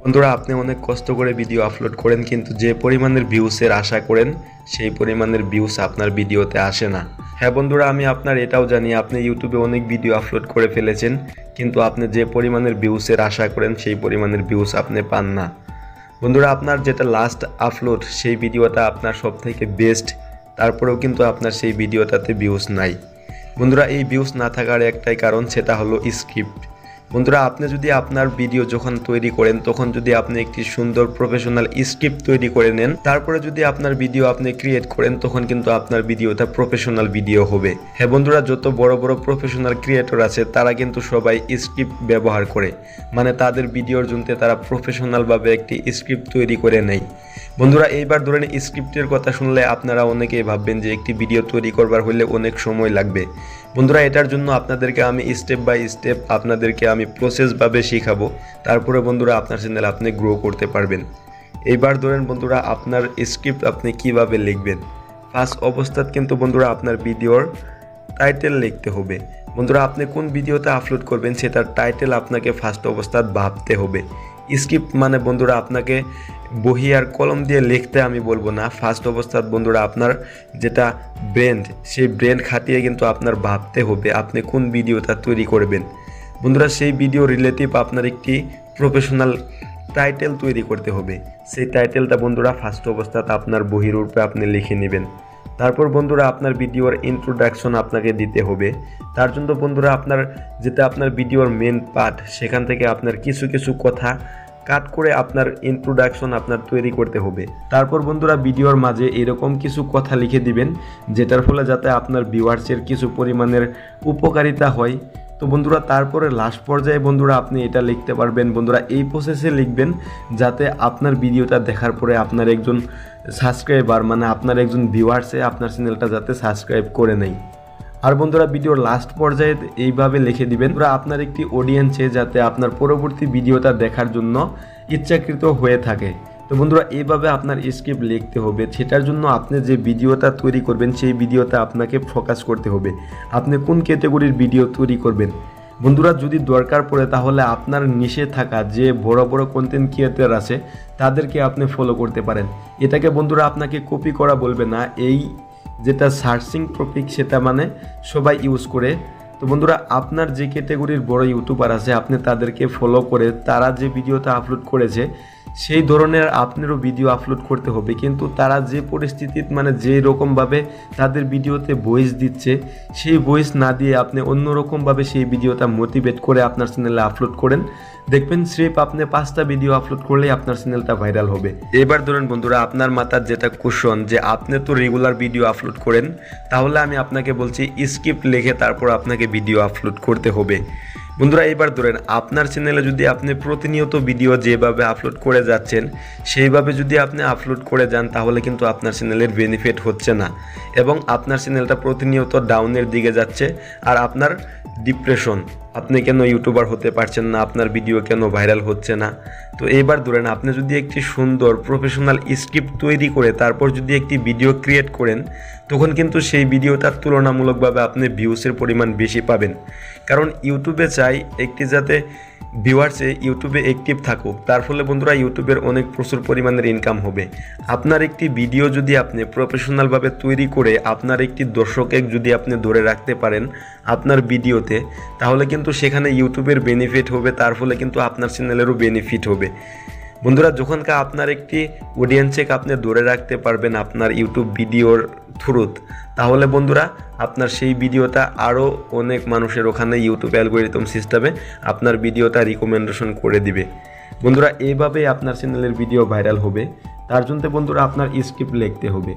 বন্ধুরা, আপনি অনেক কষ্ট করে ভিডিও আপলোড করেন কিন্তু যে পরিমাণের ভিউসের আশা করেন সেই পরিমাণের ভিউস আপনার ভিডিওতে আসে না। হ্যাঁ বন্ধুরা, আমি আপনার এটাও জানি আপনি ইউটিউবে অনেক ভিডিও আপলোড করে ফেলেছেন কিন্তু আপনি যে পরিমাণের ভিউসের আশা করেন সেই পরিমাণের ভিউস আপনি পান না। বন্ধুরা, আপনার যেটা লাস্ট আপলোড সেই ভিডিওটা আপনার সবথেকে বেস্ট, তারপরেও কিন্তু আপনার সেই ভিডিওটাতে ভিউস নাই। বন্ধুরা, এই ভিউস না থাকার একটাই কারণ, সেটা হলো স্ক্রিপ্ট। বন্ধুরা, আপনি যদি আপনার ভিডিও যখন তৈরি করেন তখন যদি আপনি একটি সুন্দর প্রফেশনাল স্ক্রিপ্ট তৈরি করে নেন, তারপরে যদি আপনার ভিডিও আপনি ক্রিয়েট করেন তখন কিন্তু আপনার ভিডিওটা প্রফেশনাল ভিডিও হবে। হ্যাঁ বন্ধুরা, যত বড় বড় প্রফেশনাল ক্রিয়েটর আছে তারা কিন্তু সবাই স্ক্রিপ্ট ব্যবহার করে, মানে তাদের ভিডিওর জন্য তারা প্রফেশনালভাবে একটি স্ক্রিপ্ট তৈরি করে নেয়। বন্ধুরা, এইবার ধরেন স্ক্রিপ্টের কথা শুনলে আপনারা অনেকেই ভাববেন যে একটি ভিডিও তৈরি করবার হলে অনেক সময় লাগবে। বন্ধুরা, এটার জন্য আপনাদেরকে আমি স্টেপ বাই স্টেপ আপনাদেরকে আমি প্রসেসভাবে শেখাবো, তারপরে বন্ধুরা আপনার চ্যানেল আপনি গ্রো করতে পারবেন। এইবার ধরেন বন্ধুরা, আপনার স্ক্রিপ্ট আপনি কিভাবে লিখবেন। ফার্স্ট অবস্থাত কিন্তু বন্ধুরা আপনার ভিডিওর টাইটেল লিখতে হবে। বন্ধুরা, আপনি কোন ভিডিওতে আপলোড করবেন সেটার টাইটেল আপনাকে ফার্স্ট অবস্থাত ভাবতে হবে। স্ক্রিপ্ট মানে বন্ধুরা আপনাকে বহি আর কলম দিয়ে লিখতে আমি বলবো না। ফার্স্ট অবস্থাত বন্ধুরা আপনার যেটা ব্রেন, সেই ব্রেন খাটিয়ে কিন্তু আপনার ভাবতে হবে আপনি কোন ভিডিওটা তৈরি করবেন। বন্ধুরা, সেই ভিডিও রিলেটিভ আপনার একটি প্রফেশনাল টাইটেল তৈরি করতে হবে। সেই টাইটেলটা বন্ধুরা ফার্স্ট অবস্থাত আপনার বহির রূপে আপনি লিখে নেবেন। তারপর বন্ধুরা আপনার ভিডিওর ইন্ট্রোডাকশন আপনাকে দিতে হবে। তার জন্য বন্ধুরা আপনার ভিডিওর মেন পার্ট, সেখান থেকে আপনার কিছু কিছু কথা কাট করে আপনার ইন্ট্রোডাকশন আপনার তৈরি করতে হবে। তারপর বন্ধুরা ভিডিওর মাঝে এরকম কিছু কথা লিখে দিবেন যেটার ফলে যাতে আপনার ভিউয়ার্সের কিছু পরিমাণের উপকারিতা হয়। তো বন্ধুরা, তারপরে লাস্ট পর্যায়ে বন্ধুরা আপনি এটা লিখতে পারবেন। বন্ধুরা, এই প্রসেসে লিখবেন যাতে আপনার ভিডিওটা দেখার পরে আপনার একজন সাবস্ক্রাইবার, মানে আপনার একজন ভিউয়ার্সে আপনার চ্যানেলটা যাতে সাবস্ক্রাইব করে নেয়। আর বন্ধুরা, ভিডিওর লাস্ট পর্যায়ে এইভাবে লিখে দিবেন বন্ধুরা আপনার একটি অডিয়েন্সে যাতে আপনার পরবর্তী ভিডিওটা দেখার জন্য ইচ্ছাকৃত হয়ে থাকে। তো বন্ধুরা, এইভাবে আপনার স্ক্রিপ্ট লিখতে হবে। সেটার জন্য আপনি যে ভিডিওটা তৈরি করবেন সেই ভিডিওটা আপনাকে ফোকাস করতে হবে আপনি কোন ক্যাটাগরির ভিডিও তৈরি করবেন। বন্ধুরা, যদি দরকার পড়ে তাহলে আপনার নিচে থাকা যে বড় বড় কন্টেন্ট ক্রিয়েটর আছে তাদেরকে আপনি ফলো করতে পারেন। এটাকে বন্ধুরা আপনাকে কপি করা বলবে না, এই যেটা সার্চিং টপিক সেটা মানে সবাই ইউজ করে। তো বন্ধুরা, আপনার যে ক্যাটাগরির বড় ইউটিউবার আছে আপনি তাদেরকে ফলো করে তারা যে ভিডিওটা আপলোড করেছে সেই ধরনের আপনারও ভিডিও আপলোড করতে হবে। কিন্তু তারা যে পরিস্থিতির মানে যে রকমভাবে তাদের ভিডিওতে ভয়েস দিচ্ছে সেই ভয়েস না দিয়ে আপনি অন্যরকমভাবে সেই ভিডিওটা মোটিভেট করে আপনার চ্যানেলে আপলোড করেন। দেখবেন স্রেফ আপনি 5টা ভিডিও আপলোড করলেই আপনার চ্যানেলটা ভাইরাল হবে। এবার ধরেন বন্ধুরা আপনার মাথার যেটা কোশ্চেন যে আপনি তো রেগুলার ভিডিও আপলোড করেন, তাহলে আমি আপনাকে বলছি স্ক্রিপ্ট লিখে তারপর আপনাকে ভিডিও আপলোড করতে হবে। বন্ধুরা, এবার ধরেন আপনার চ্যানেলে যদি আপনি প্রতিনিয়ত ভিডিও যেভাবে আপলোড করে যাচ্ছেন সেইভাবে যদি আপনি আপলোড করে যান তাহলে কিন্তু আপনার চ্যানেলের বেনিফিট হচ্ছে না এবং আপনার চ্যানেলটা প্রতিনিয়ত ডাউনের দিকে যাচ্ছে। আর আপনার ডিপ্রেশন, আপনি কেন ইউটিউবার হতে পারছেন না, আপনার ভিডিও কেন ভাইরাল হচ্ছে না। তো এবার ধরেন আপনি যদি একটি সুন্দর প্রফেশনাল স্ক্রিপ্ট তৈরি করে তারপর যদি একটি ভিডিও ক্রিয়েট করেন তখন কিন্তু সেই ভিডিওটার তুলনামূলকভাবে আপনি ভিউসের পরিমাণ বেশি পাবেন। কারণ ইউটিউবে চাই একটি যাতে ভিউয়ার্সে ইউটিউবে অ্যাক্টিভ থাকুক, তার ফলে বন্ধুরা ইউটিউবের অনেক প্রচুর পরিমাণের ইনকাম হবে। আপনার একটি ভিডিও যদি আপনি প্রফেশনালভাবে তৈরি করে আপনার একটি দর্শকে যদি আপনি ধরে রাখতে পারেন আপনার ভিডিওতে, তাহলে কিন্তু সেখানে ইউটিউবের বেনিফিট হবে, তার ফলে কিন্তু আপনার চ্যানেলেরও বেনিফিট হবে। বন্ধুরা, যখনকার আপনার একটি অডিয়েন্সকে আপনি ধরে রাখতে পারবেন আপনার ইউটিউব ভিডিওর থ্রুত, তাহলে বন্ধুরা আপনার সেই ভিডিওটা আরও অনেক মানুষের ওখানে ইউটিউব অ্যালগরিদম সিস্টেমে আপনার ভিডিওটা রিকমেন্ডেশন করে দিবে। বন্ধুরা, এইভাবেই আপনার চ্যানেলের ভিডিও ভাইরাল হবে। তার জন্য বন্ধুরা আপনার স্ক্রিপ্ট লিখতে হবে।